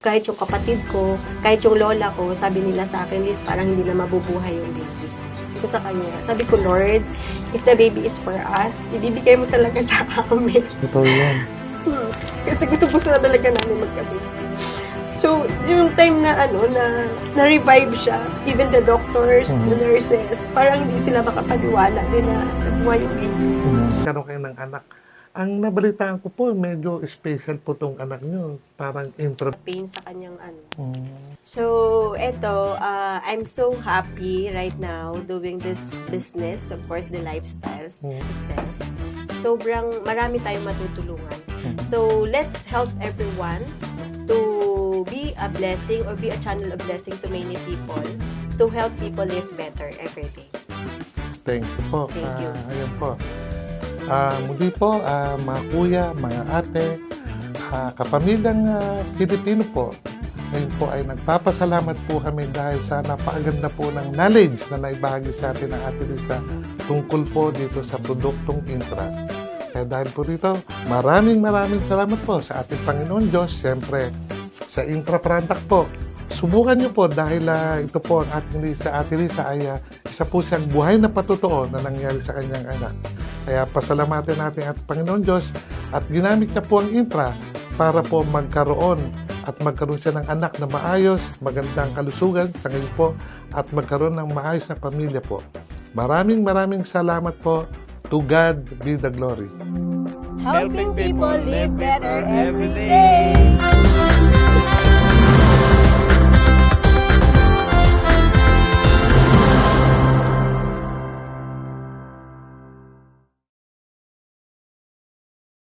Kahit yung kapatid ko, kahit yung lola ko, sabi nila sa akin, Liz, parang hindi na mabubuhay yung baby. Sabi ko sa kanya, sabi ko, Lord, if the baby is for us, ibibigay mo talaga sa amin. Totoo yan. Kasi gusto-gusto na talaga namin magka-baby. So, yung time na na-revive siya, even the doctors, the nurses, parang hindi sila makapaniwala din na nabuhay yung baby. Karoon kayo ng anak. Ang nabalitaan ko po, medyo special po tong anak nyo. Parang intro. Pain sa kanyang So, eto, I'm so happy right now doing this business, of course, the lifestyles itself. Sobrang marami tayong matutulungan. So, let's help everyone to be a blessing or be a channel of blessing to many people, to help people live better every day. Thank you po. Thank you. Ayun po. Muli po, mga kuya, mga ate, kapamilyang Pilipino po, ngayon po ay nagpapasalamat po kami dahil sa napakaganda po ng knowledge na naibahagi sa atin ng Ate Lisa tungkol po dito sa produktong Intra. Kaya dahil po dito, maraming salamat po sa ating Panginoon Diyos, siyempre sa Intra product po. Subukan niyo po dahil ito po ang ating Ate Lisa ay isa po siyang buhay na patotoo na nangyari sa kanyang anak. Kaya pasalamatan natin at Panginoon Diyos at ginamit niya po ang Intra para po magkaroon siya ng anak na maayos, magandang kalusugan sa ngayon po at magkaroon ng maayos na pamilya po. Maraming salamat po. To God be the glory. Helping people live better every day.